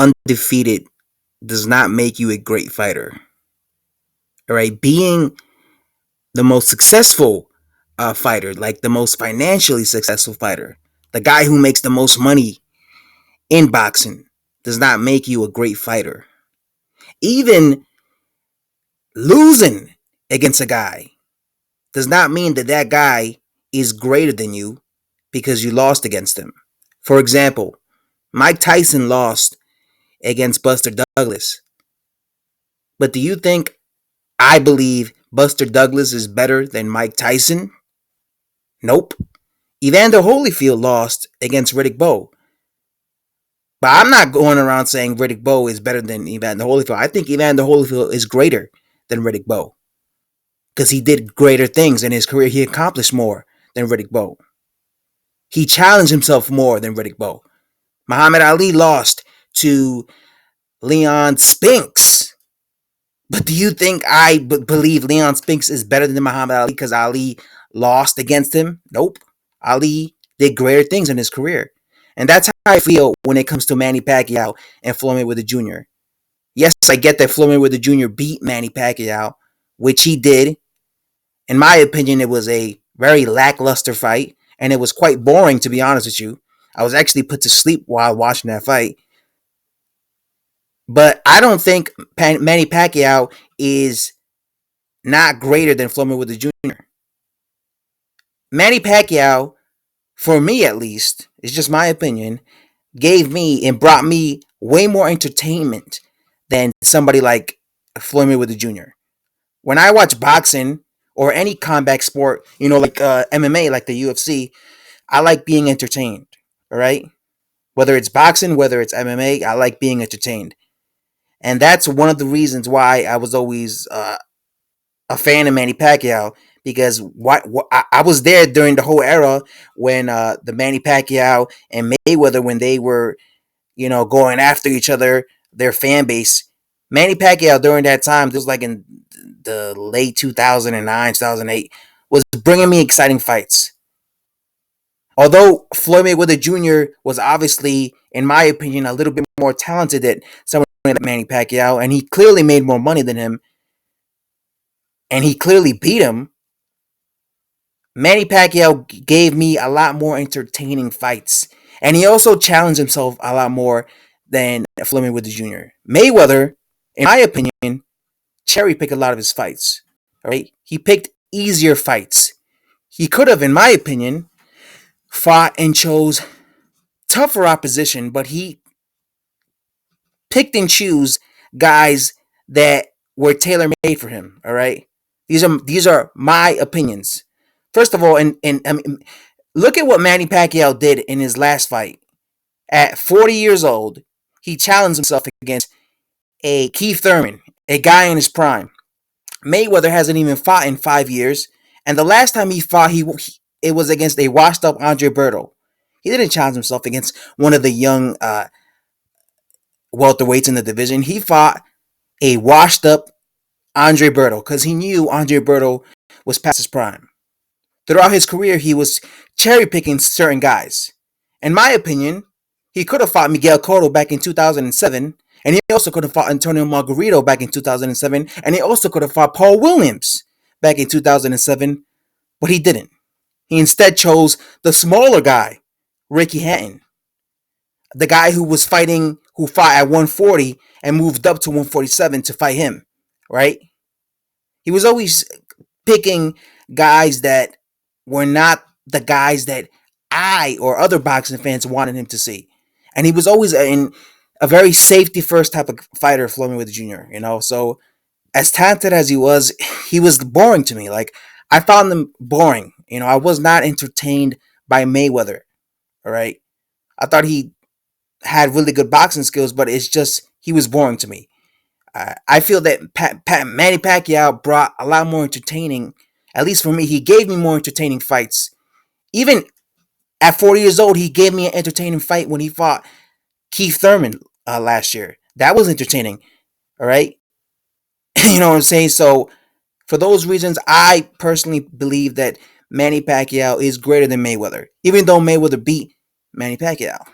undefeated does not make you a great fighter. All right, being the most successful fighter, like the most financially successful fighter, the guy who makes the most money in boxing, does not make you a great fighter. Even losing against a guy does not mean that that guy is greater than you because you lost against him. For example, Mike Tyson lost against Buster Douglas. But do you think I believe Buster Douglas is better than Mike Tyson? Nope. Evander Holyfield lost against Riddick Bowe. But I'm not going around saying Riddick Bowe is better than Evander Holyfield. I think Evander Holyfield is greater than Riddick Bowe because he did greater things in his career. He accomplished more than Riddick Bowe. He challenged himself more than Riddick Bowe. Muhammad Ali lost to Leon Spinks. But do you think I believe Leon Spinks is better than Muhammad Ali because Ali lost against him? Nope. Ali did greater things in his career. And that's how I feel when it comes to Manny Pacquiao and Floyd Mayweather Jr. Yes, I get that Floyd Mayweather Jr. beat Manny Pacquiao, which he did. In my opinion, it was a very lackluster fight, and it was quite boring, to be honest with you. I was actually put to sleep while watching that fight. But I don't think Manny Pacquiao is not greater than Floyd Mayweather Jr. Manny Pacquiao, for me at least, it's just my opinion, gave me and brought me way more entertainment than somebody like Floyd Mayweather Jr. When I watch boxing or any combat sport, like MMA, like the UFC, I like being entertained. All right, whether it's boxing, whether it's MMA, I like being entertained, and that's one of the reasons why I was always a fan of Manny Pacquiao because I was there during the whole era when the Manny Pacquiao and Mayweather when they were going after each other, their fan base. Manny Pacquiao during that time, this was like in the late 2009, 2008, was bringing me exciting fights. Although Floyd Mayweather Jr. was obviously, in my opinion, a little bit more talented than someone like Manny Pacquiao, and he clearly made more money than him, and he clearly beat him. Manny Pacquiao gave me a lot more entertaining fights, and he also challenged himself a lot more than Floyd Mayweather Jr. Mayweather, in my opinion, cherry picked a lot of his fights. All right, he picked easier fights. He could have, in my opinion, fought and chose tougher opposition, but he picked and chose guys that were tailor made for him. All right, these are my opinions. First of all, look at what Manny Pacquiao did in his last fight. At 40 years old, he challenged himself against a Keith Thurman, a guy in his prime. Mayweather hasn't even fought in 5 years, and the last time he fought, it was against a washed-up Andre Berto. He didn't challenge himself against one of the young welterweights in the division. He fought a washed-up Andre Berto because he knew Andre Berto was past his prime. Throughout his career, he was cherry picking certain guys. In my opinion, he could have fought Miguel Cotto back in 2007, and he also could have fought Antonio Margarito back in 2007, and he also could have fought Paul Williams back in 2007, but he didn't. He instead chose the smaller guy, Ricky Hatton, the guy who fought at 140 and moved up to 147 to fight him, right? He was always picking guys that were not the guys that I or other boxing fans wanted him to see. And he was always in a very safety first type of fighter, Floyd Mayweather Jr., So as talented as he was boring to me. Like, I found him boring. I was not entertained by Mayweather, all right? I thought he had really good boxing skills, but it's just, he was boring to me. I feel that Manny Pacquiao brought a lot more entertaining, at least for me. He gave me more entertaining fights. Even at 40 years old, he gave me an entertaining fight when he fought Keith Thurman last year. That was entertaining, all right? You know what I'm saying? So, for those reasons, I personally believe that Manny Pacquiao is greater than Mayweather, even though Mayweather beat Manny Pacquiao.